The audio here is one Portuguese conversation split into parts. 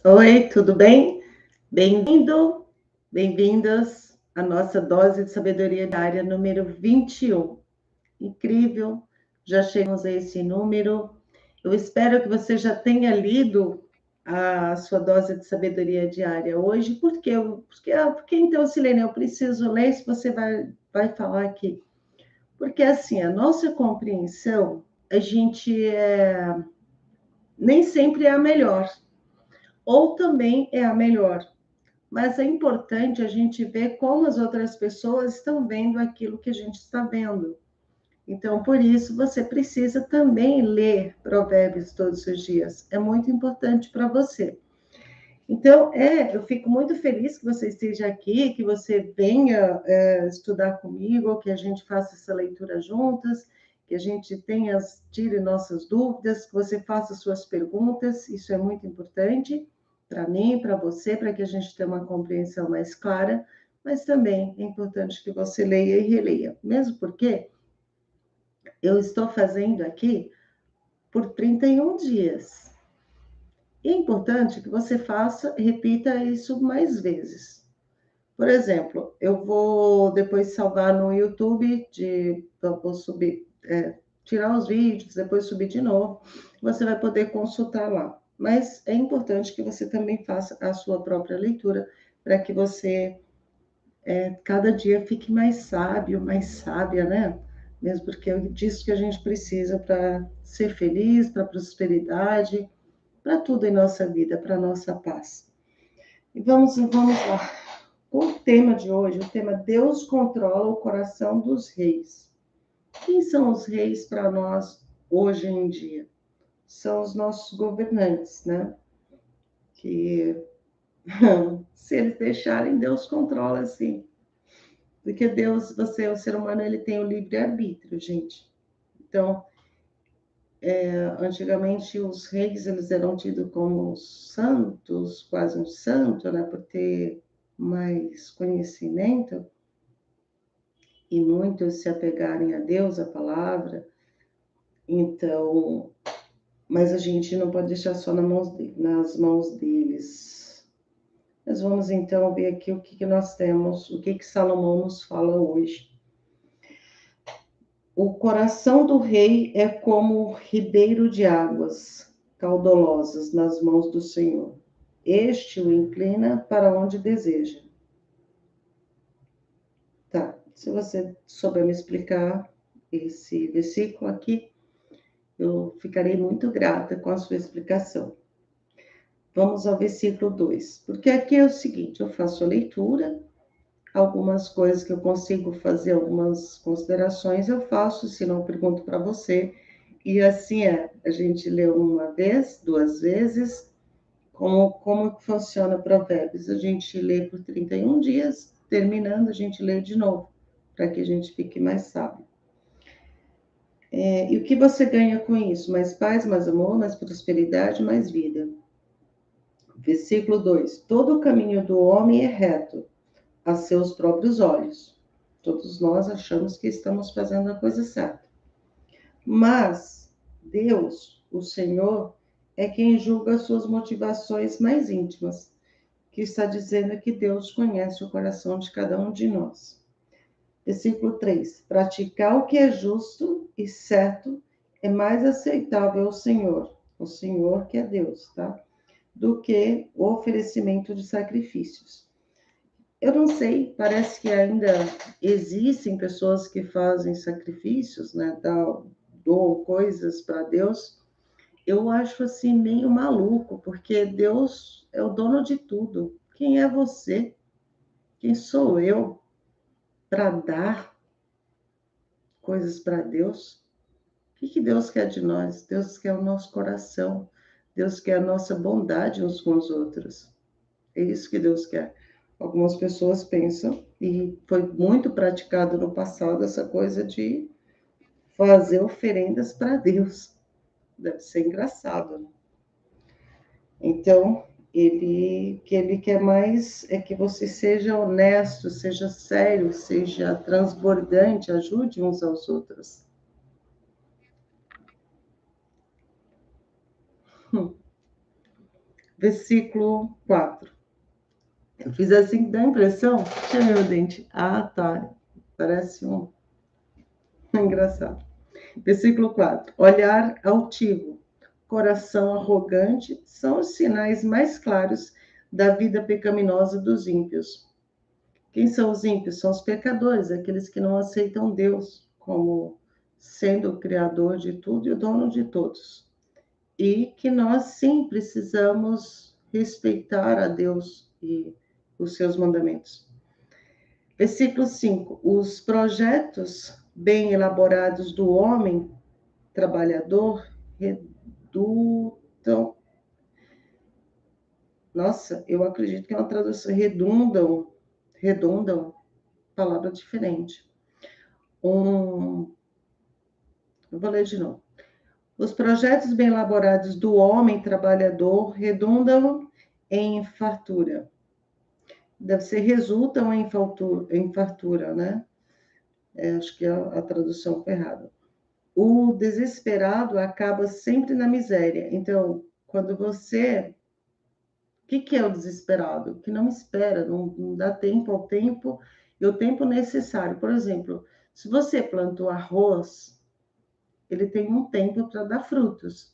Oi, tudo bem? Bem-vindo, bem-vindas à nossa dose de sabedoria diária número 21. Incrível, já chegamos a esse número. Eu espero que você já tenha lido a sua dose de sabedoria diária hoje. Por quê? Porque então, Silene, eu preciso ler se você vai falar aqui. Porque assim, a nossa compreensão, a gente nem sempre é a melhor, ou também é a melhor. Mas é importante a gente ver como as outras pessoas estão vendo aquilo que a gente está vendo. Então, por isso, você precisa também ler Provérbios todos os dias. É muito importante para você. Então, eu fico muito feliz que você esteja aqui, que você venha estudar comigo, que a gente faça essa leitura juntas, que a gente tire nossas dúvidas, que você faça suas perguntas. Isso é muito importante para mim, para você, para que a gente tenha uma compreensão mais clara, mas também é importante que você leia e releia, mesmo porque eu estou fazendo aqui por 31 dias. E é importante que você faça, repita isso mais vezes. Por exemplo, eu vou depois salvar no YouTube, eu vou subir, tirar os vídeos, depois subir de novo. Você vai poder consultar lá. Mas é importante que você também faça a sua própria leitura, para que você, cada dia, fique mais sábio, mais sábia, né? Mesmo porque é disso que a gente precisa para ser feliz, para prosperidade, para tudo em nossa vida, para nossa paz. E vamos lá. O tema de hoje, o tema Deus controla o coração dos reis. Quem são os reis para nós hoje em dia? São os nossos governantes, né? Que se eles deixarem, Deus controla sim. Porque Deus, o ser humano, ele tem o livre-arbítrio, gente. Então, antigamente os reis, eles eram tidos como santos, quase um santo, né? Por ter mais conhecimento. E muitos se apegarem a Deus, a palavra. Então, mas a gente não pode deixar só nas mãos deles. Mas vamos então ver aqui o que nós temos, o que Salomão nos fala hoje. O coração do rei é como ribeiro de águas caudalosas nas mãos do Senhor. Este o inclina para onde deseja. Tá, se você souber me explicar esse versículo aqui, eu ficarei muito grata com a sua explicação. Vamos ao versículo 2. Porque aqui é o seguinte, eu faço a leitura, algumas coisas que eu consigo fazer, algumas considerações eu faço, se não eu pergunto para você. E assim a gente lê uma vez, duas vezes, como funciona Provérbios. A gente lê por 31 dias, terminando, a gente lê de novo, para que a gente fique mais sábio. E o que você ganha com isso? Mais paz, mais amor, mais prosperidade, mais vida. Versículo 2: todo o caminho do homem é reto a seus próprios olhos. Todos nós achamos que estamos fazendo a coisa certa. Mas Deus, o Senhor, é quem julga as suas motivações mais íntimas, que está dizendo que Deus conhece o coração de cada um de nós. Versículo 3: praticar o que é justo e certo é mais aceitável ao Senhor, o Senhor que é Deus, tá? Do que o oferecimento de sacrifícios. Eu não sei, parece que ainda existem pessoas que fazem sacrifícios, né? Doam coisas para Deus. Eu acho assim meio maluco, porque Deus é o dono de tudo. Quem é você? Quem sou eu para dar coisas para Deus? O que Deus quer de nós? Deus quer o nosso coração. Deus quer a nossa bondade uns com os outros. É isso que Deus quer. Algumas pessoas pensam, e foi muito praticado no passado, essa coisa de fazer oferendas para Deus. Deve ser engraçado, né? Então, que ele quer mais é que você seja honesto, seja sério, seja transbordante, ajude uns aos outros. versículo 4. Eu fiz assim, dá a impressão. Deixa eu ver o dente. Ah, tá. Parece um. Engraçado. Versículo 4. Olhar altivo, coração arrogante são os sinais mais claros da vida pecaminosa dos ímpios. Quem são os ímpios? São os pecadores, aqueles que não aceitam Deus como sendo o Criador de tudo e o dono de todos. E que nós sim precisamos respeitar a Deus e os seus mandamentos. Versículo 5. Os projetos bem elaborados do homem trabalhador redundam. Nossa, eu acredito que é uma tradução. Redundam, palavra diferente. Eu vou ler de novo. Os projetos bem elaborados do homem trabalhador redundam em fartura. Deve ser resultam em fartura, né? Acho que a tradução foi errada. O desesperado acaba sempre na miséria. Então, quando você... O que é o desesperado? Que não espera, não dá tempo ao tempo e o tempo necessário. Por exemplo, se você plantou arroz, ele tem um tempo para dar frutos.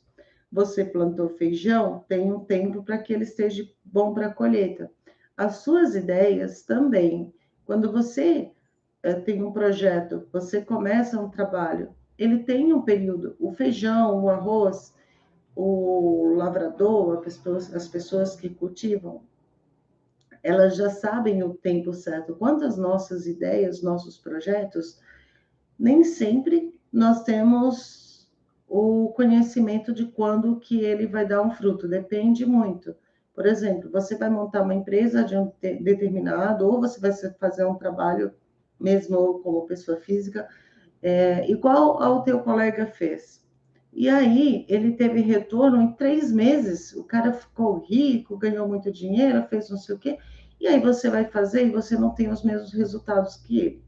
Você plantou feijão, tem um tempo para que ele esteja bom para a colheita. As suas ideias também. Quando você tem um projeto, você começa um trabalho, ele tem um período. O feijão, o arroz, o lavrador, as pessoas que cultivam, elas já sabem o tempo certo. Quanto às nossas ideias, nossos projetos, nem sempre nós temos o conhecimento de quando que ele vai dar um fruto, depende muito. Por exemplo, você vai montar uma empresa de um determinado, ou você vai fazer um trabalho, mesmo como pessoa física, igual ao teu colega fez. E aí, ele teve retorno em 3 meses, o cara ficou rico, ganhou muito dinheiro, fez não sei o quê, e aí você vai fazer e você não tem os mesmos resultados que ele.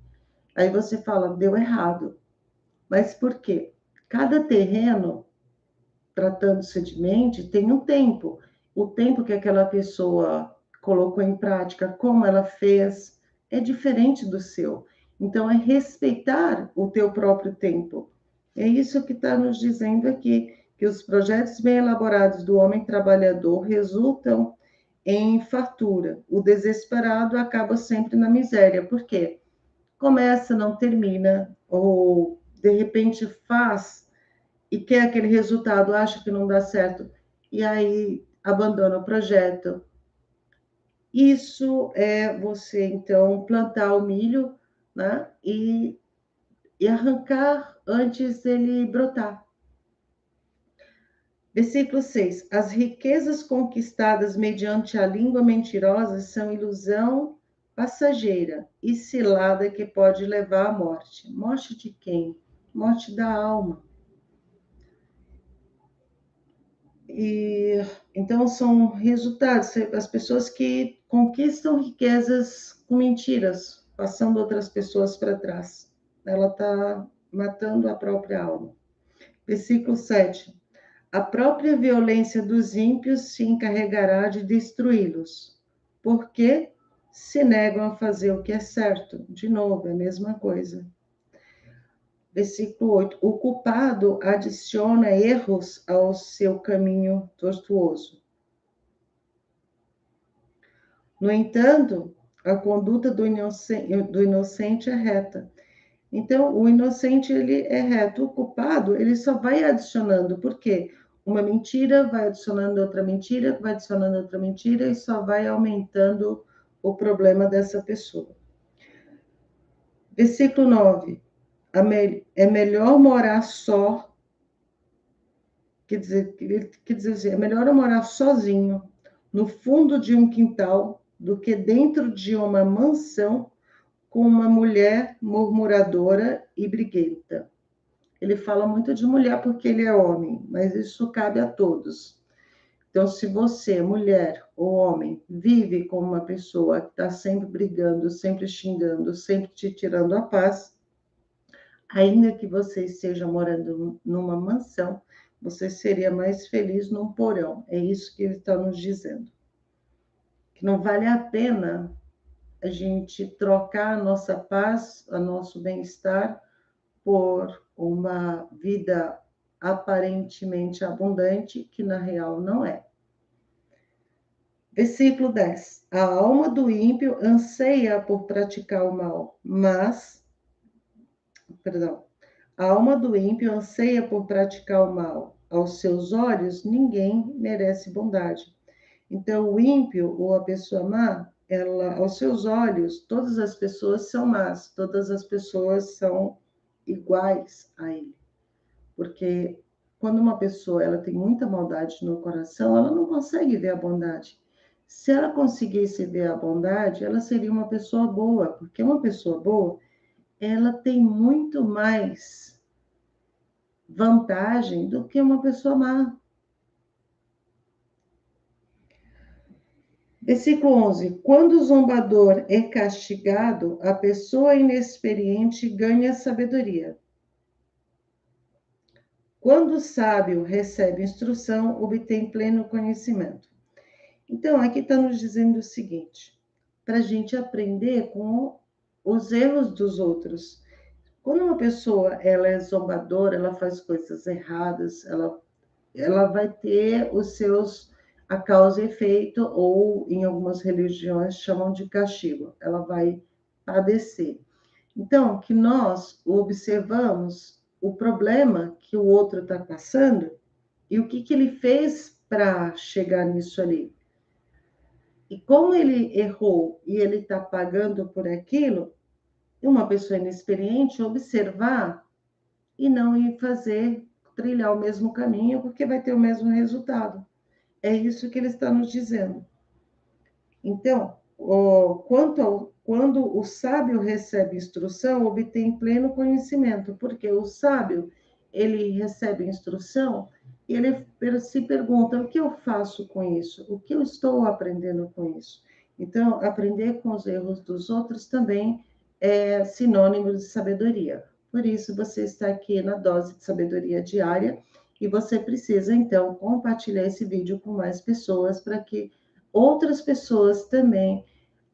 Aí você fala, deu errado. Mas por quê? Cada terreno, tratando-se de mente, tem um tempo. O tempo que aquela pessoa colocou em prática, como ela fez, é diferente do seu. Então, é respeitar o teu próprio tempo. É isso que está nos dizendo aqui, que os projetos bem elaborados do homem trabalhador resultam em fartura. O desesperado acaba sempre na miséria. Por quê? Começa, não termina, ou de repente faz e quer aquele resultado, acha que não dá certo, e aí abandona o projeto. Isso é você, então, plantar o milho, né? E arrancar antes dele brotar. Versículo 6. As riquezas conquistadas mediante a língua mentirosa são ilusão passageira e cilada que pode levar à morte. Morte de quem? Morte da alma. E então são resultados, as pessoas que conquistam riquezas com mentiras, passando outras pessoas para trás. Ela está matando a própria alma. Versículo 7. A própria violência dos ímpios se encarregará de destruí-los, porque se negam a fazer o que é certo. De novo, é a mesma coisa. Versículo 8. O culpado adiciona erros ao seu caminho tortuoso. No entanto, a conduta do inocente é reta. Então, o inocente, ele é reto. O culpado, ele só vai adicionando. Por quê? Uma mentira vai adicionando outra mentira, vai adicionando outra mentira e só vai aumentando o problema dessa pessoa. Versículo 9. É melhor morar só, quer dizer assim, é melhor eu morar sozinho no fundo de um quintal do que dentro de uma mansão com uma mulher murmuradora e briguenta. Ele fala muito de mulher porque ele é homem, mas isso cabe a todos. Então, se você, mulher ou homem, vive com uma pessoa que está sempre brigando, sempre xingando, sempre te tirando a paz, ainda que você esteja morando numa mansão, você seria mais feliz num porão. É isso que ele está nos dizendo. Que não vale a pena a gente trocar a nossa paz, o nosso bem-estar, por uma vida aparentemente abundante, que na real não é. Versículo 10. A alma do ímpio anseia por praticar o mal, a alma do ímpio anseia por praticar o mal. Aos seus olhos, ninguém merece bondade. Então, o ímpio ou a pessoa má, ela, aos seus olhos, todas as pessoas são más, todas as pessoas são iguais a ele. Porque quando uma pessoa ela tem muita maldade no coração, ela não consegue ver a bondade. Se ela conseguisse ver a bondade, ela seria uma pessoa boa, porque uma pessoa boa, ela tem muito mais vantagem do que uma pessoa má. Versículo 11. Quando o zombador é castigado, a pessoa inexperiente ganha sabedoria. Quando o sábio recebe instrução, obtém pleno conhecimento. Então, aqui está nos dizendo o seguinte, para a gente aprender com os erros dos outros. Quando uma pessoa ela é zombadora, ela faz coisas erradas, ela vai ter os seus a causa e efeito, ou em algumas religiões chamam de castigo, ela vai padecer. Então, que nós observamos o problema que o outro está passando e o que ele fez para chegar nisso ali. E como ele errou e ele está pagando por aquilo, uma pessoa inexperiente observar e não ir trilhar o mesmo caminho, porque vai ter o mesmo resultado. É isso que ele está nos dizendo. Então, quando o sábio recebe instrução, obtém pleno conhecimento, porque o sábio, ele recebe instrução e ele se pergunta, o que eu faço com isso? O que eu estou aprendendo com isso? Então, aprender com os erros dos outros também é sinônimo de sabedoria. Por isso, você está aqui na dose de sabedoria diária e você precisa, então, compartilhar esse vídeo com mais pessoas para que outras pessoas também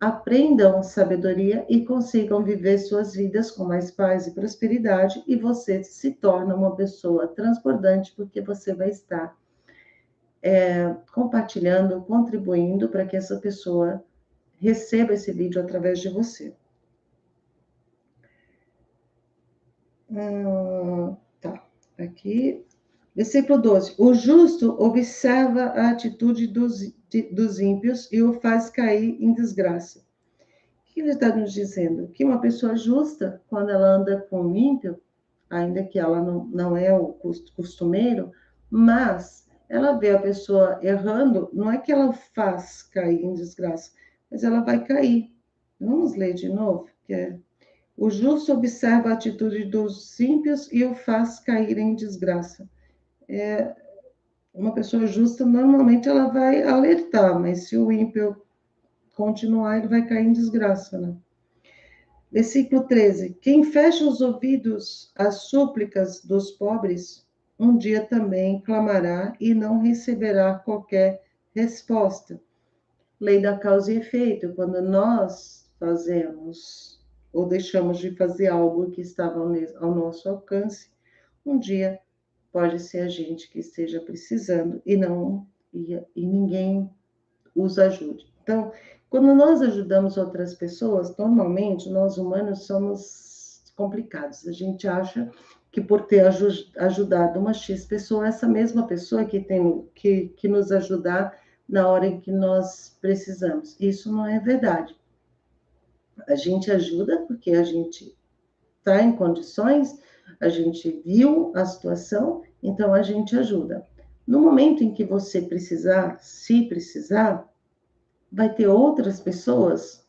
aprendam sabedoria e consigam viver suas vidas com mais paz e prosperidade, e você se torna uma pessoa transbordante, porque você vai estar compartilhando, contribuindo para que essa pessoa receba esse vídeo através de você. Tá, aqui. Versículo 12. O justo observa a atitude dos ímpios e o faz cair em desgraça. O que ele está nos dizendo? Que uma pessoa justa, quando ela anda com o ímpio, ainda que ela não é o costumeiro, mas ela vê a pessoa errando, não é que ela faz cair em desgraça, mas ela vai cair. Vamos ler de novo, o justo observa a atitude dos ímpios e o faz cair em desgraça. Uma pessoa justa, normalmente ela vai alertar, mas se o ímpio continuar, ele vai cair em desgraça, né? Versículo 13. Quem fecha os ouvidos às súplicas dos pobres, um dia também clamará e não receberá qualquer resposta. Lei da causa e efeito. Quando nós fazemos ou deixamos de fazer algo que estava ao nosso alcance, um dia pode ser a gente que esteja precisando e ninguém os ajude. Então, quando nós ajudamos outras pessoas, normalmente nós humanos somos complicados. A gente acha que por ter ajudado uma X pessoa, essa mesma pessoa que tem que nos ajudar na hora em que nós precisamos. Isso não é verdade. A gente ajuda porque a gente está em condições, a gente viu a situação, então a gente ajuda. No momento em que você precisar, se precisar, vai ter outras pessoas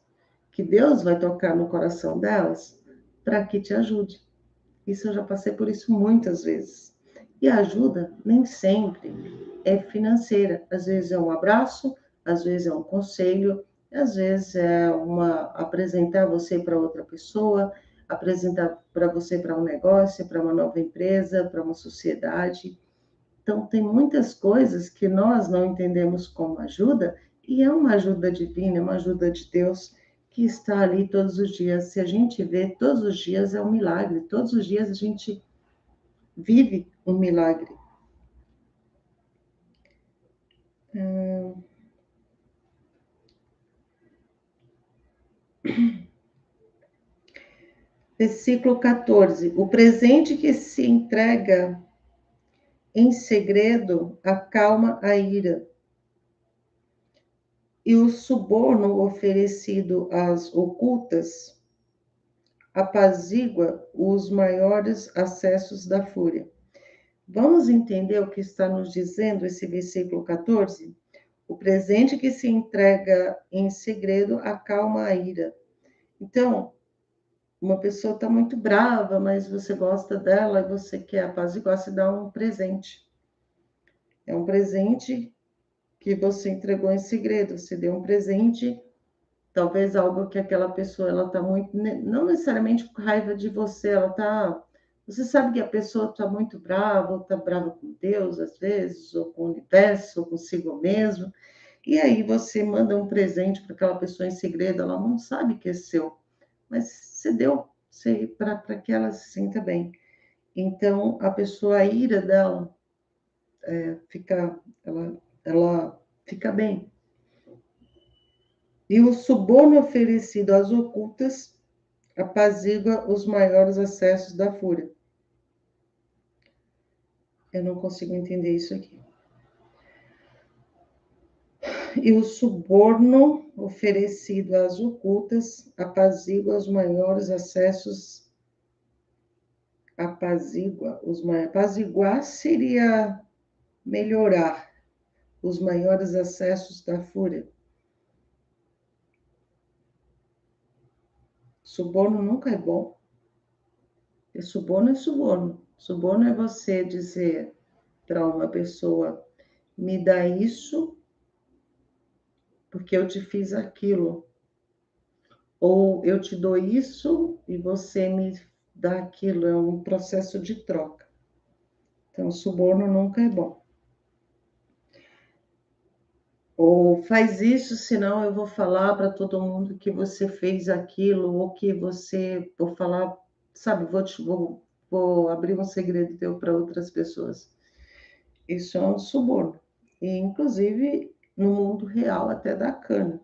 que Deus vai tocar no coração delas para que te ajude. Isso eu já passei por isso muitas vezes. E a ajuda nem sempre é financeira. Às vezes é um abraço, às vezes é um conselho, às vezes é apresentar você para outra pessoa, apresentar para você para um negócio, para uma nova empresa, para uma sociedade. Então, tem muitas coisas que nós não entendemos como ajuda, e é uma ajuda divina, é uma ajuda de Deus que está ali todos os dias. Se a gente vê, todos os dias é um milagre, todos os dias a gente vive um milagre. Versículo 14. O presente que se entrega em segredo acalma a ira, e o suborno oferecido às ocultas apazigua os maiores acessos da fúria. Vamos entender o que está nos dizendo esse versículo 14? O presente que se entrega em segredo acalma a ira. Então, uma pessoa está muito brava, mas você gosta dela e você quer apaziguar, você dá um presente. É um presente que você entregou em segredo, você deu um presente, talvez algo que aquela pessoa, ela está muito, não necessariamente com raiva de você, ela está, você sabe que a pessoa está muito brava, ou está brava com Deus, às vezes, ou com o universo, ou consigo mesmo, e aí você manda um presente para aquela pessoa em segredo, ela não sabe que é seu, mas você deu para que ela se sinta bem. Então, a pessoa, a ira dela ela fica bem. E o suborno oferecido às ocultas apazigua os maiores acessos da fúria. Eu não consigo entender isso aqui. E o suborno oferecido às ocultas apazigua os maiores acessos. Apaziguar seria melhorar os maiores acessos da fúria. Suborno nunca é bom. E suborno é suborno. Suborno é você dizer para uma pessoa, me dá isso porque eu te fiz aquilo. Ou eu te dou isso e você me dá aquilo. É um processo de troca. Então, suborno nunca é bom. Ou faz isso, senão eu vou falar para todo mundo que você fez aquilo, ou que você, vou falar, sabe, vou abrir um segredo teu para outras pessoas. Isso é um suborno. E, inclusive, no mundo real, até da cana.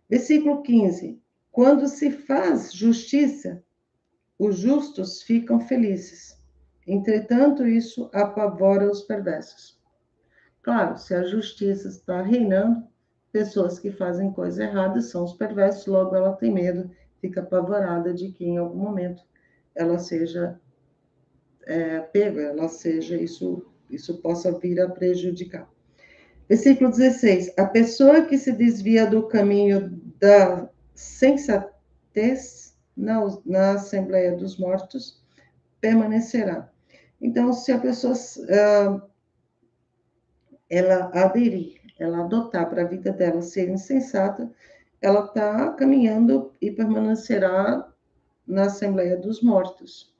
Versículo 15. Quando se faz justiça, os justos ficam felizes. Entretanto, isso apavora os perversos. Claro, se a justiça está reinando, pessoas que fazem coisa errada são os perversos, logo ela tem medo, fica apavorada de que em algum momento ela seja pega, ela seja, isso possa vir a prejudicar. Versículo 16. A pessoa que se desvia do caminho da sensatez na Assembleia dos Mortos permanecerá. Então, se a pessoa ela aderir, ela adotar para a vida dela ser insensata, ela está caminhando e permanecerá na Assembleia dos Mortos.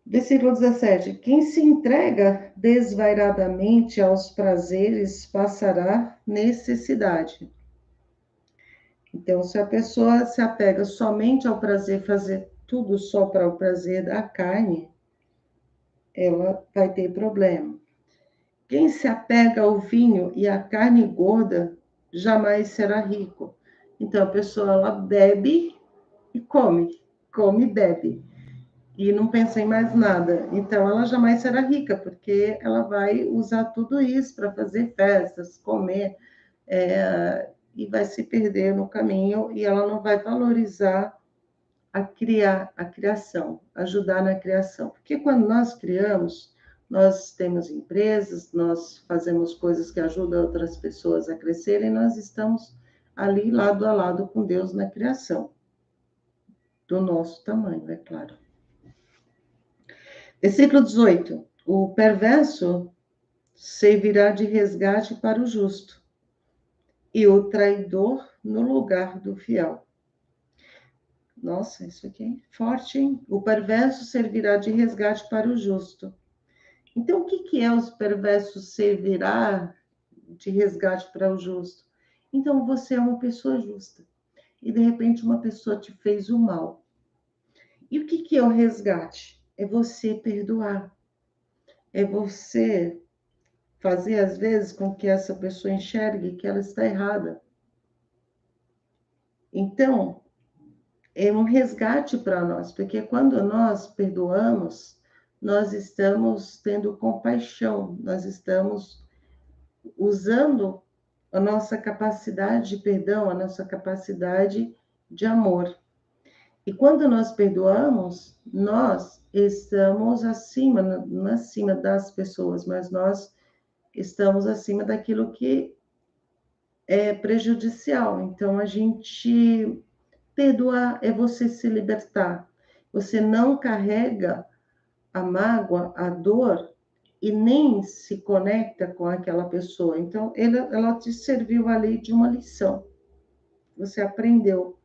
Versículo 17. Quem se entrega desvairadamente aos prazeres passará necessidade. Então, se a pessoa se apega somente ao prazer, fazer tudo só para o prazer da carne, ela vai ter problema. Quem se apega ao vinho e à carne gorda jamais será rico. Então, a pessoa ela bebe e come e bebe. E não pensa em mais nada. Então, ela jamais será rica, porque ela vai usar tudo isso para fazer festas, comer, e vai se perder no caminho, e ela não vai valorizar a criação, ajudar na criação. Porque quando nós criamos, nós temos empresas, nós fazemos coisas que ajudam outras pessoas a crescerem, nós estamos ali lado a lado com Deus na criação, do nosso tamanho, é claro. Versículo 18. O perverso servirá de resgate para o justo, e o traidor no lugar do fiel. Nossa, isso aqui é forte, hein? O perverso servirá de resgate para o justo, Então, o que é os perversos servirá de resgate para o justo? Então, você é uma pessoa justa. E, de repente, uma pessoa te fez o mal. E o que é o resgate? É você perdoar. É você fazer, às vezes, com que essa pessoa enxergue que ela está errada. Então, é um resgate para nós, porque quando nós perdoamos, nós estamos tendo compaixão, nós estamos usando a nossa capacidade de perdão, a nossa capacidade de amor. E quando nós perdoamos, nós estamos acima, não acima das pessoas, mas nós estamos acima daquilo que é prejudicial. Então, a gente perdoar é você se libertar. Você não carrega a mágoa, a dor e nem se conecta com aquela pessoa. Então, ela te serviu ali de uma lição. Você aprendeu.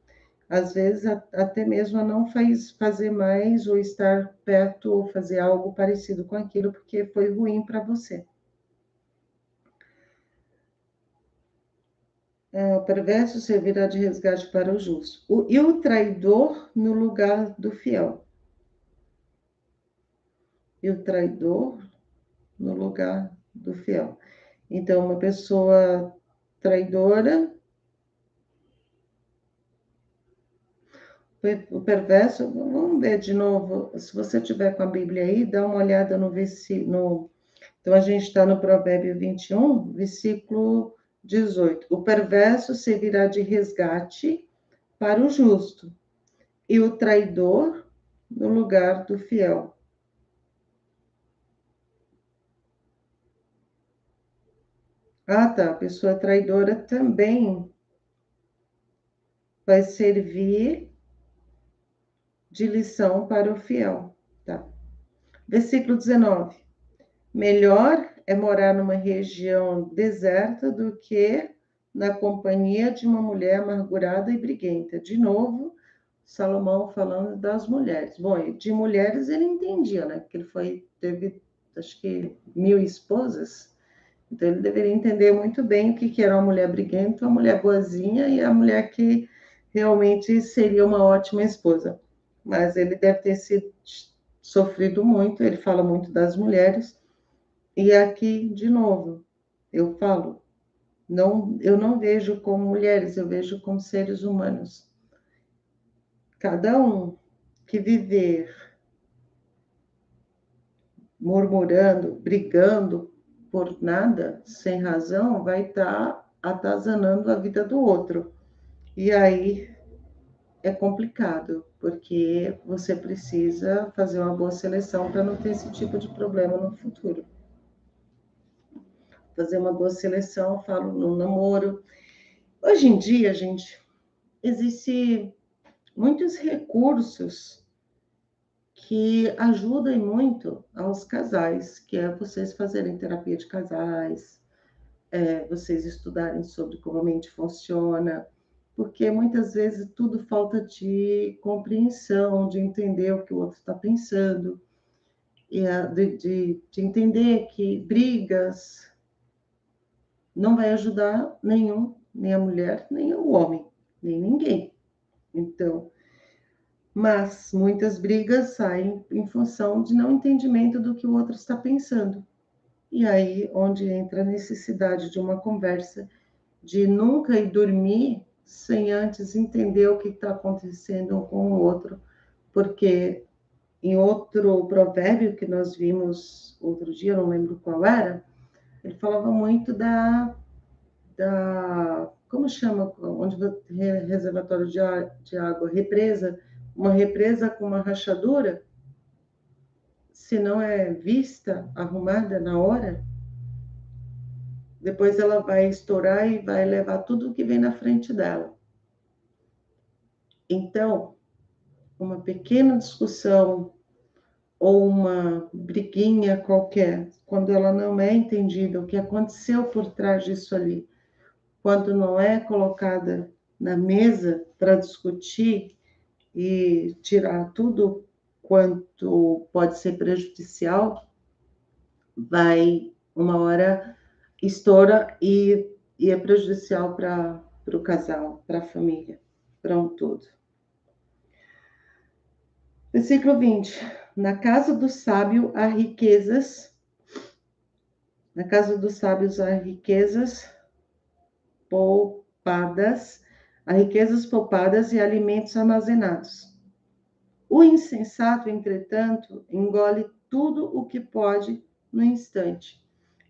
Às vezes, até mesmo a não fazer mais ou estar perto ou fazer algo parecido com aquilo, porque foi ruim para você. O perverso servirá de resgate para o justo. E o traidor no lugar do fiel. E o traidor no lugar do fiel. Então, uma pessoa traidora, o perverso, vamos ver de novo, se você tiver com a Bíblia aí, dá uma olhada no versículo. Então, a gente está no Provérbio 21, versículo 18. O perverso servirá de resgate para o justo, e o traidor no lugar do fiel. Ah, tá. A pessoa traidora também vai servir de lição para o fiel. Tá? Versículo 19. Melhor é morar numa região deserta do que na companhia de uma mulher amargurada e briguenta. De novo, Salomão falando das mulheres. Bom, de mulheres ele entendia, né? Porque ele teve, acho que, 1000 esposas. Então, ele deveria entender muito bem o que era uma mulher briguenta, uma mulher boazinha e a mulher que realmente seria uma ótima esposa. Mas ele deve ter sofrido muito, ele fala muito das mulheres. E aqui, de novo, eu falo, eu não vejo como mulheres, eu vejo como seres humanos. Cada um que viver murmurando, brigando por nada, sem razão, vai estar atazanando a vida do outro. E aí é complicado, porque você precisa fazer uma boa seleção para não ter esse tipo de problema no futuro. Fazer uma boa seleção, falo no namoro. Hoje em dia, gente, existem muitos recursos que ajudam muito aos casais, que é vocês fazerem terapia de casais, vocês estudarem sobre como a mente funciona, porque muitas vezes tudo falta de compreensão, de entender o que o outro está pensando, e de entender que brigas não vai ajudar nenhum, nem a mulher, nem o homem, nem ninguém. Então, mas muitas brigas saem em função de não entendimento do que o outro está pensando. E aí, onde entra a necessidade de uma conversa, de nunca ir dormir sem antes entender o que está acontecendo um com o outro, porque em outro provérbio que nós vimos outro dia, não lembro qual era, ele falava muito como chama, onde reservatório de água, represa, uma represa com uma rachadura, se não é vista, arrumada na hora, depois ela vai estourar e vai levar tudo que vem na frente dela. Então, uma pequena discussão ou uma briguinha qualquer, quando ela não é entendida, o que aconteceu por trás disso ali, quando não é colocada na mesa para discutir e tirar tudo quanto pode ser prejudicial, vai, uma hora, estoura e é prejudicial para o casal, para a família, para um todo. Versículo 20. Na casa do sábio há riquezas, na casa dos sábios há riquezas poupadas, há riquezas poupadas e alimentos armazenados. O insensato, entretanto, engole tudo o que pode no instante.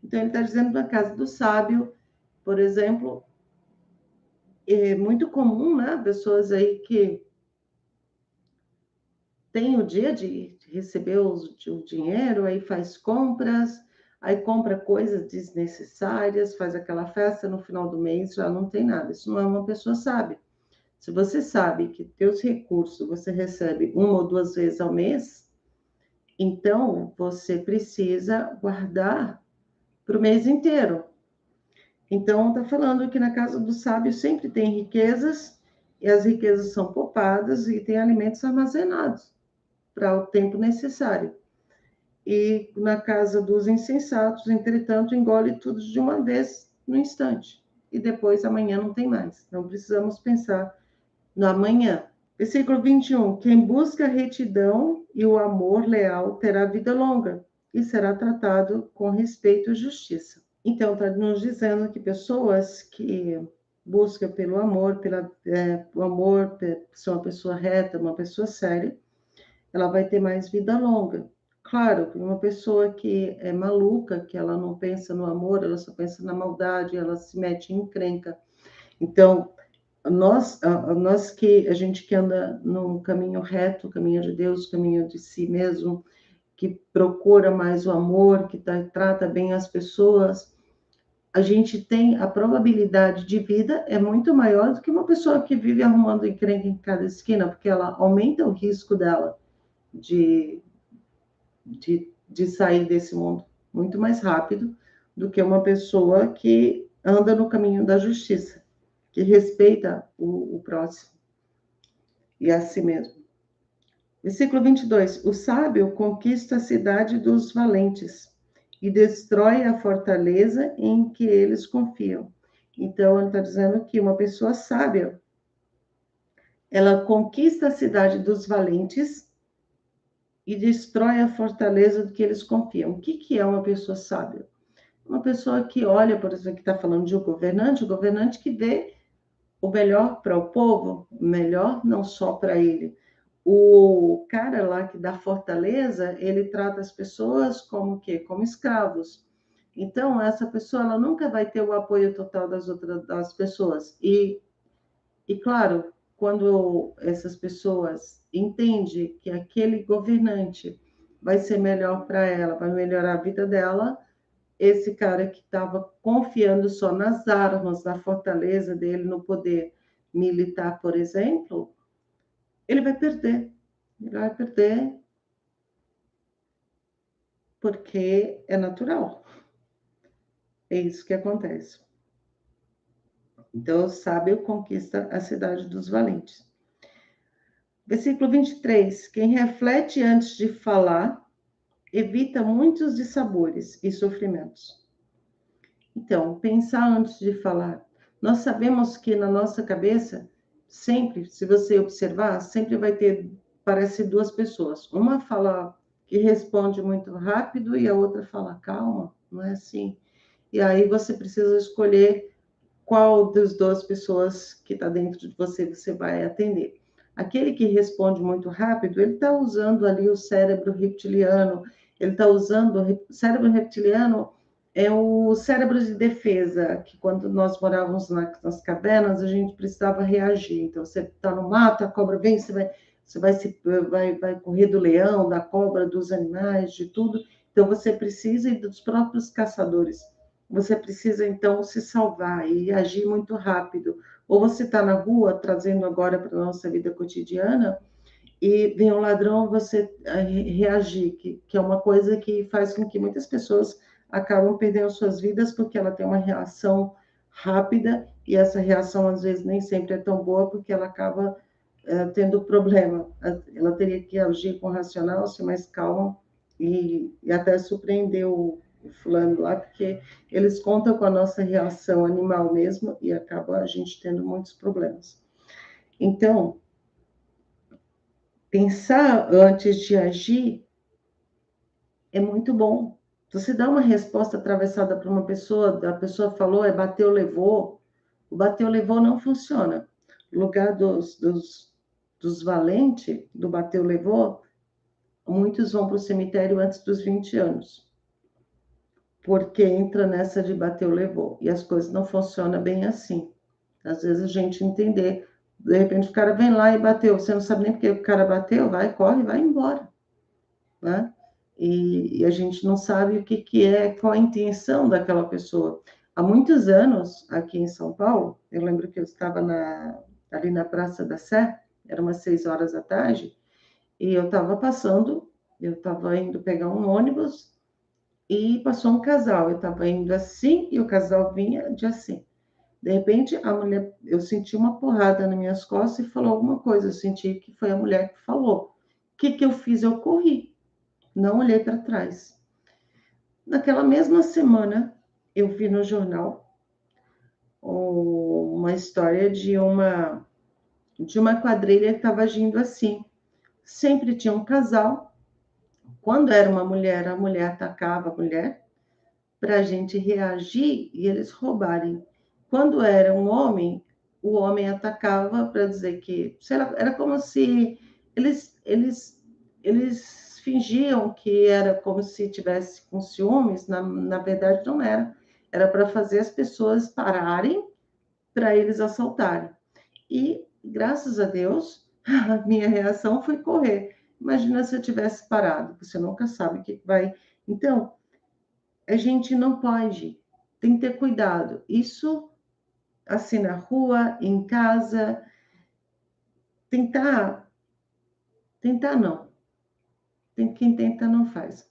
Então, ele está dizendo na casa do sábio, por exemplo, é muito comum, né? Pessoas aí que têm o dia de receber o dinheiro, aí faz compras, aí compra coisas desnecessárias, faz aquela festa, no final do mês já não tem nada. Isso não é uma pessoa sábia. Se você sabe que teus recursos você recebe uma ou duas vezes ao mês, então você precisa guardar para o mês inteiro. Então, está falando que na casa do sábio sempre tem riquezas, e as riquezas são poupadas e tem alimentos armazenados para o tempo necessário. E na casa dos insensatos, entretanto, engole tudo de uma vez no instante. E depois amanhã não tem mais. Não precisamos pensar no amanhã. Versículo 21. Quem busca a retidão e o amor leal terá vida longa e será tratado com respeito e justiça. Então, está nos dizendo que pessoas que buscam pelo amor, o amor, ser uma pessoa reta, uma pessoa séria, ela vai ter mais vida longa. Claro, uma pessoa que é maluca, que ela não pensa no amor, ela só pensa na maldade, ela se mete em encrenca. Então, nós que a gente que anda no caminho reto, caminho de Deus, caminho de si mesmo, que procura mais o amor, que trata bem as pessoas, a gente tem a probabilidade de vida é muito maior do que uma pessoa que vive arrumando encrenca em cada esquina, porque ela aumenta o risco dela de, de sair desse mundo muito mais rápido do que uma pessoa que anda no caminho da justiça, que respeita o próximo e a si mesmo. Versículo 22. O sábio conquista a cidade dos valentes e destrói a fortaleza em que eles confiam. Então, ele está dizendo que uma pessoa sábia, ela conquista a cidade dos valentes e destrói a fortaleza do que eles confiam. O que é uma pessoa sábia? Uma pessoa que olha, por exemplo, que está falando de um governante, o governante que vê o melhor para o povo, o melhor não só para ele. O cara lá que dá fortaleza, ele trata as pessoas como o quê? Como escravos. Então, essa pessoa ela nunca vai ter o apoio total das pessoas. E claro, quando essas pessoas entendem que aquele governante vai ser melhor para ela, vai melhorar a vida dela, esse cara que estava confiando só nas armas, na fortaleza dele, no poder militar, por exemplo, ele vai perder. Ele vai perder porque é natural. É isso que acontece. Então, o sábio conquista a cidade dos valentes. Versículo 23. Quem reflete antes de falar, evita muitos dissabores e sofrimentos. Então, pensar antes de falar. Nós sabemos que na nossa cabeça, sempre, se você observar, sempre vai ter, parece duas pessoas. Uma fala que responde muito rápido e a outra fala calma, não é assim? E aí você precisa escolher qual das duas pessoas que está dentro de você vai atender. Aquele que responde muito rápido, ele está usando ali o cérebro reptiliano, ele está usando o cérebro reptiliano é o cérebro de defesa, que quando nós morávamos nas cavernas, a gente precisava reagir. Então, você está no mato, a cobra vem, vai correr do leão, da cobra, dos animais, de tudo. Então, você precisa ir dos próprios caçadores. Você precisa, então, se salvar e agir muito rápido. Ou você está na rua, trazendo agora para a nossa vida cotidiana, e vem um ladrão, você reagir, que é uma coisa que faz com que muitas pessoas acabam perdendo suas vidas, porque ela tem uma reação rápida, e essa reação, às vezes, nem sempre é tão boa, porque ela acaba tendo problema. Ela teria que agir com racional, ser mais calma, e até surpreender fulano lá, porque eles contam com a nossa reação animal mesmo e acaba a gente tendo muitos problemas. Então, pensar antes de agir é muito bom. Você dá uma resposta atravessada para uma pessoa, a pessoa falou, bateu, levou. O bateu, levou não funciona. No lugar dos valentes, do bateu, levou, muitos vão para o cemitério antes dos 20 anos. Porque entra nessa de bateu, levou. E as coisas não funcionam bem assim. Às vezes a gente entender, de repente o cara vem lá e bateu, você não sabe nem porque o cara bateu, vai, corre, vai embora, né? E a gente não sabe o que é, qual a intenção daquela pessoa. Há muitos anos, aqui em São Paulo, eu lembro que eu estava ali na Praça da Sé, era umas 6 horas da tarde, e eu estava passando, eu estava indo pegar um ônibus, e passou um casal, eu estava indo assim, e o casal vinha de assim. De repente, a mulher, eu senti uma porrada nas minhas costas e falou alguma coisa. Eu senti que foi a mulher que falou. O que eu fiz? Eu corri, não olhei para trás. Naquela mesma semana, eu vi no jornal uma história de uma quadrilha que estava agindo assim. Sempre tinha um casal. Quando era uma mulher, a mulher atacava a mulher para a gente reagir e eles roubarem. Quando era um homem, o homem atacava para dizer que, sei lá, era como se eles fingiam que era como se tivesse com ciúmes, na verdade não era. Era para fazer as pessoas pararem para eles assaltarem. E, graças a Deus, a minha reação foi correr. Imagina se eu tivesse parado, você nunca sabe o que vai. Então, a gente não pode, tem que ter cuidado. Isso, assim, na rua, em casa, tentar não. Quem tenta não faz.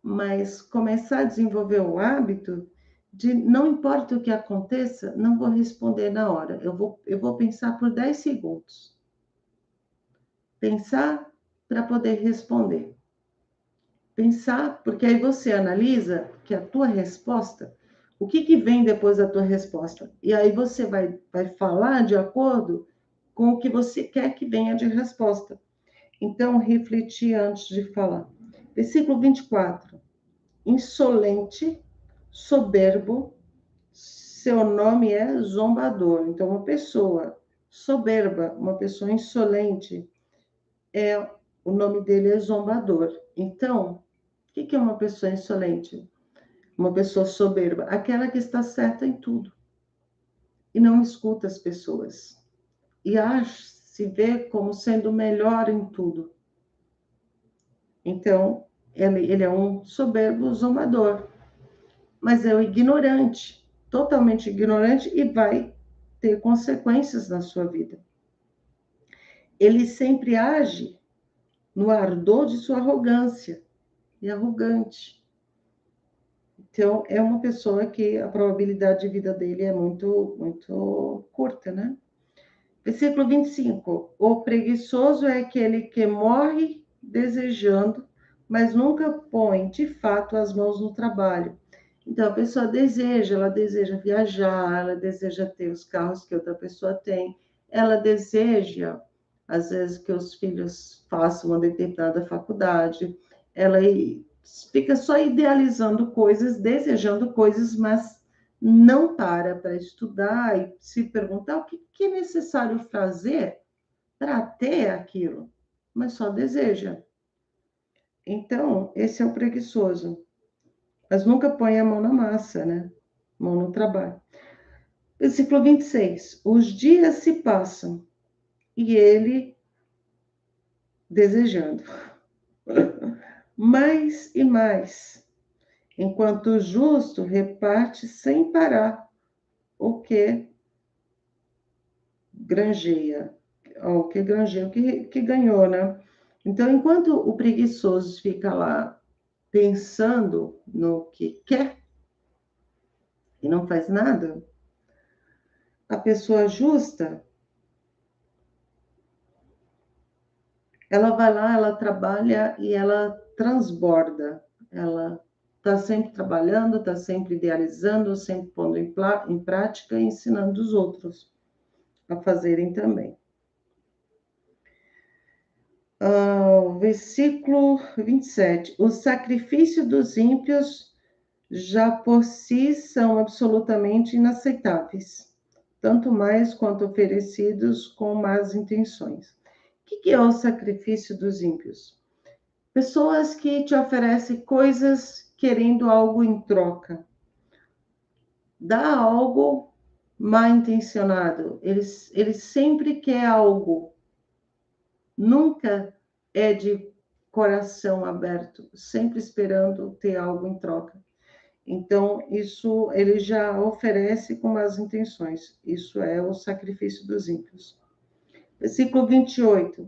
Mas começar a desenvolver o hábito de, não importa o que aconteça, não vou responder na hora. Eu vou pensar por 10 segundos. Pensar para poder responder. Pensar, porque aí você analisa que a tua resposta, o que vem depois da tua resposta? E aí você vai falar de acordo com o que você quer que venha de resposta. Então, refletir antes de falar. Versículo 24. Insolente, soberbo, seu nome é zombador. Então, uma pessoa soberba, uma pessoa insolente, o nome dele é zombador. Então, o que é uma pessoa insolente? Uma pessoa soberba, aquela que está certa em tudo e não escuta as pessoas e se vê como sendo melhor em tudo. Então, ele é um soberbo zombador, mas é um ignorante, totalmente ignorante e vai ter consequências na sua vida. Ele sempre age no ardor de sua arrogância e arrogante. Então, é uma pessoa que a probabilidade de vida dele é muito, muito curta, né? Versículo 25. O preguiçoso é aquele que morre desejando, mas nunca põe de fato as mãos no trabalho. Então, a pessoa ela deseja viajar, ela deseja ter os carros que outra pessoa tem, ela deseja, às vezes, que os filhos façam uma determinada faculdade, ela fica só idealizando coisas, desejando coisas, mas não para estudar e se perguntar o que é necessário fazer para ter aquilo, mas só deseja. Então, esse é o preguiçoso, mas nunca põe a mão na massa, né? Mão no trabalho. Versículo 26. Os dias se passam e ele desejando mais e mais, enquanto o justo reparte sem parar o que granjeia, o que ganhou, né? Então, enquanto o preguiçoso fica lá pensando no que quer e não faz nada, a pessoa justa, ela vai lá, ela trabalha e ela transborda, ela está sempre trabalhando, está sempre idealizando, sempre pondo em prática e ensinando os outros a fazerem também. Versículo 27. O sacrifício dos ímpios já por si são absolutamente inaceitáveis, tanto mais quanto oferecidos com más intenções. O que é o sacrifício dos ímpios? Pessoas que te oferecem coisas querendo algo em troca. Dá algo mal intencionado. Eles sempre quer algo. Nunca é de coração aberto, sempre esperando ter algo em troca. Então, isso ele já oferece com más intenções. Isso é o sacrifício dos ímpios. Versículo 28.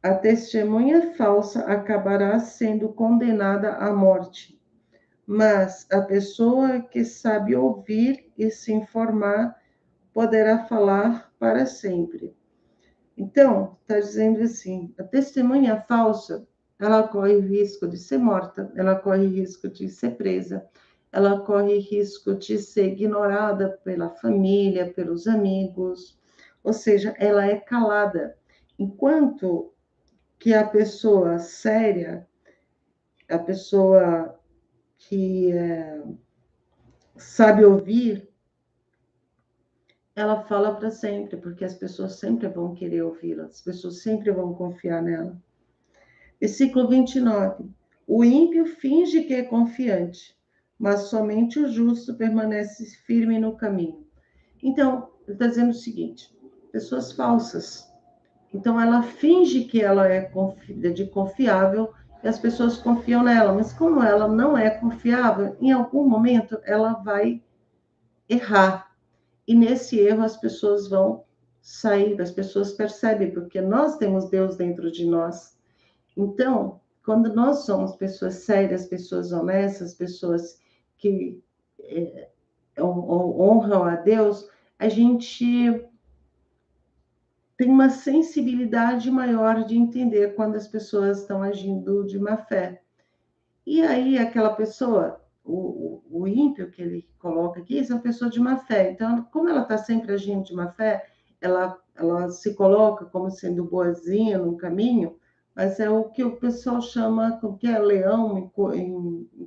A testemunha falsa acabará sendo condenada à morte, mas a pessoa que sabe ouvir e se informar poderá falar para sempre. Então, está dizendo assim, a testemunha falsa, ela corre risco de ser morta, ela corre risco de ser presa, ela corre risco de ser ignorada pela família, pelos amigos, ou seja, ela é calada. Enquanto que a pessoa séria, a pessoa que sabe ouvir, ela fala para sempre, porque as pessoas sempre vão querer ouvi-la, as pessoas sempre vão confiar nela. Versículo 29. O ímpio finge que é confiante, mas somente o justo permanece firme no caminho. Então, ele está dizendo o seguinte, pessoas falsas. Então, ela finge que ela é de confiável e as pessoas confiam nela, mas como ela não é confiável, em algum momento ela vai errar. E nesse erro as pessoas vão sair, as pessoas percebem, porque nós temos Deus dentro de nós. Então, quando nós somos pessoas sérias, pessoas honestas, pessoas que honram a Deus, a gente tem uma sensibilidade maior de entender quando as pessoas estão agindo de má fé. E aí, aquela pessoa, o ímpio que ele coloca aqui, é uma pessoa de má fé. Então, como ela está sempre agindo de má fé, ela se coloca como sendo boazinha no caminho, mas é o que o pessoal chama, que é leão em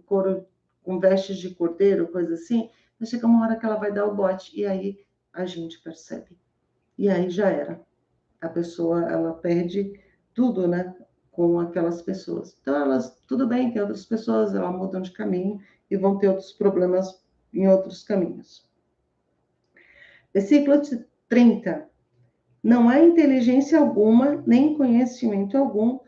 couro, com vestes de cordeiro, coisa assim. Mas chega uma hora que ela vai dar o bote, e aí a gente percebe. E aí já era. A pessoa, ela perde tudo, né? Com aquelas pessoas. Então, elas, tudo bem que outras pessoas, elas mudam de caminho e vão ter outros problemas em outros caminhos. Versículo 30. Não há inteligência alguma, nem conhecimento algum,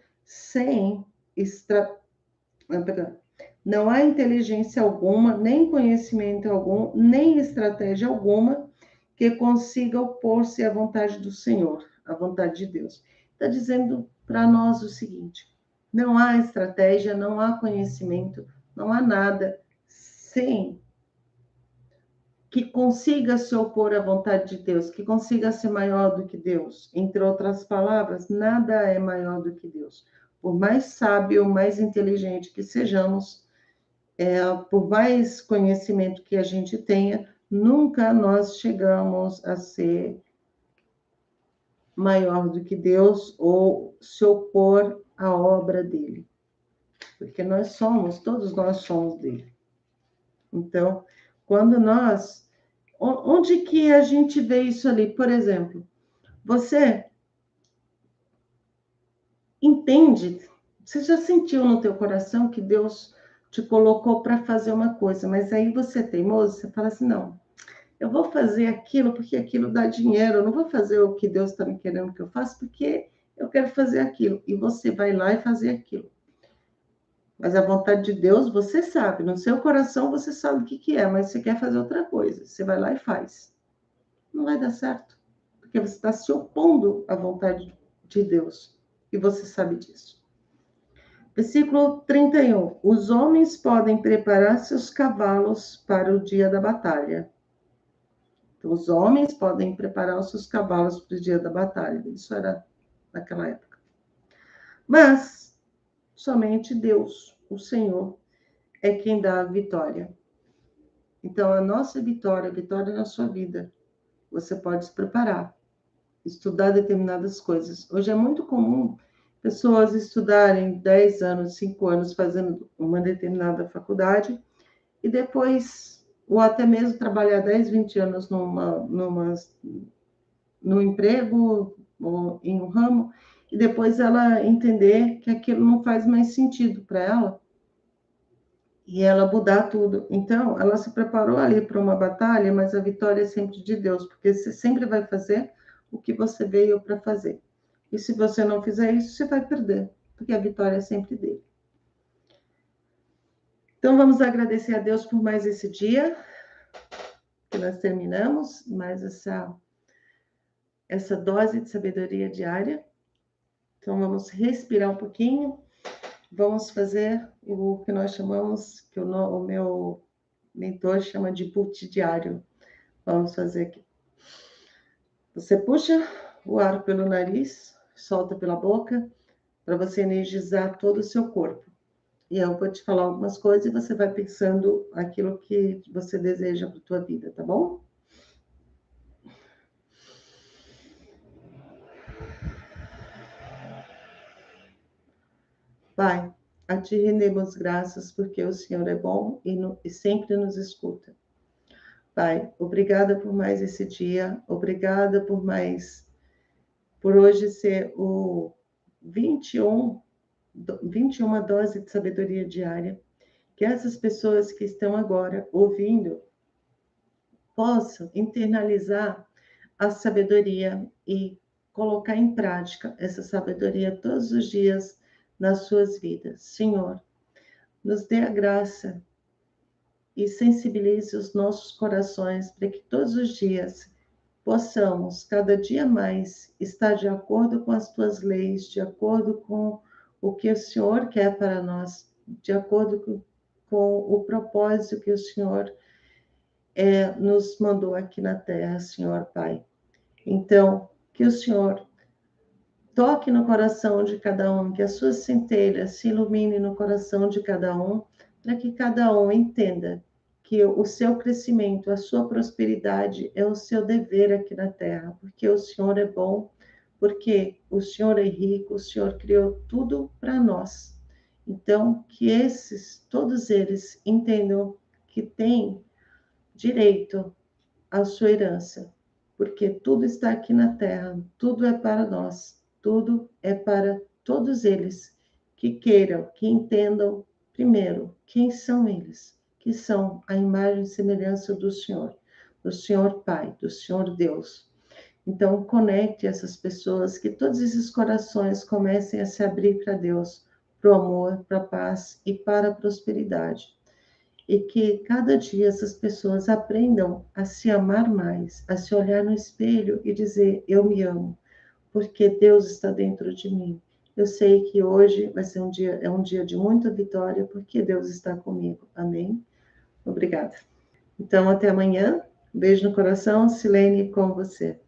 Não há inteligência alguma, nem conhecimento algum, nem estratégia alguma que consiga opor-se à vontade do Senhor, à vontade de Deus. Está dizendo para nós o seguinte: não há estratégia, não há conhecimento, não há nada sem que consiga se opor à vontade de Deus, que consiga ser maior do que Deus. Entre outras palavras, nada é maior do que Deus. Por mais sábio, mais inteligente que sejamos, por mais conhecimento que a gente tenha, nunca nós chegamos a ser maior do que Deus ou se opor à obra dele. Porque todos nós somos dele. Então, quando nós... Onde que a gente vê isso ali? Por exemplo, você entende, você já sentiu no teu coração que Deus te colocou para fazer uma coisa, mas aí você é teimoso, você fala assim, não, eu vou fazer aquilo porque aquilo dá dinheiro, eu não vou fazer o que Deus está me querendo que eu faça porque eu quero fazer aquilo. E você vai lá e fazer aquilo. Mas a vontade de Deus, você sabe, no seu coração você sabe o que é, mas você quer fazer outra coisa. Você vai lá e faz. Não vai dar certo, porque você está se opondo à vontade de Deus. E você sabe disso. Versículo 31. Os homens podem preparar seus cavalos para o dia da batalha. Então, os homens podem preparar os seus cavalos para o dia da batalha. Isso era naquela época. Mas somente Deus, o Senhor, é quem dá a vitória. Então, a nossa vitória, a vitória na sua vida, você pode se preparar, estudar determinadas coisas. Hoje é muito comum pessoas estudarem 10 anos, 5 anos fazendo uma determinada faculdade e depois, ou até mesmo trabalhar 10, 20 anos num emprego ou em um ramo, e depois ela entender que aquilo não faz mais sentido para ela, e ela mudar tudo. Então, ela se preparou ali para uma batalha, mas a vitória é sempre de Deus, porque você sempre vai fazer o que você veio para fazer. E se você não fizer isso, você vai perder, porque a vitória é sempre dele. Então, vamos agradecer a Deus por mais esse dia, que nós terminamos, mais essa dose de sabedoria diária. Então, vamos respirar um pouquinho. Vamos fazer o que nós chamamos, que o meu mentor chama de boot diário. Vamos fazer aqui. Você puxa o ar pelo nariz, solta pela boca, para você energizar todo o seu corpo. E eu vou te falar algumas coisas e você vai pensando aquilo que você deseja para a tua vida, tá bom? Pai, a ti rendemos graças porque o Senhor é bom e sempre nos escuta. Pai, obrigada por mais esse dia, obrigada por hoje ser o 21 dose de sabedoria diária, que essas pessoas que estão agora ouvindo possam internalizar a sabedoria e colocar em prática essa sabedoria todos os dias nas suas vidas. Senhor, nos dê a graça e sensibilize os nossos corações para que todos os dias possamos, cada dia mais, estar de acordo com as tuas leis, de acordo com o que o Senhor quer para nós, de acordo com o propósito que o Senhor nos mandou aqui na terra, Senhor Pai. Então, que o Senhor toque no coração de cada um, que a sua centelha se ilumine no coração de cada um, para que cada um entenda que o seu crescimento, a sua prosperidade é o seu dever aqui na terra, porque o Senhor é bom, porque o Senhor é rico, o Senhor criou tudo para nós. Então, que todos eles entendam que têm direito à sua herança, porque tudo está aqui na terra, tudo é para nós, tudo é para todos eles que queiram, que entendam primeiro quem são eles, que são a imagem e semelhança do Senhor Pai, do Senhor Deus. Então, conecte essas pessoas, que todos esses corações comecem a se abrir para Deus, para o amor, para a paz e para a prosperidade. E que cada dia essas pessoas aprendam a se amar mais, a se olhar no espelho e dizer: eu me amo, porque Deus está dentro de mim. Eu sei que hoje vai ser um dia de muita vitória, porque Deus está comigo. Amém? Obrigada. Então, até amanhã. Beijo no coração. Silene, com você.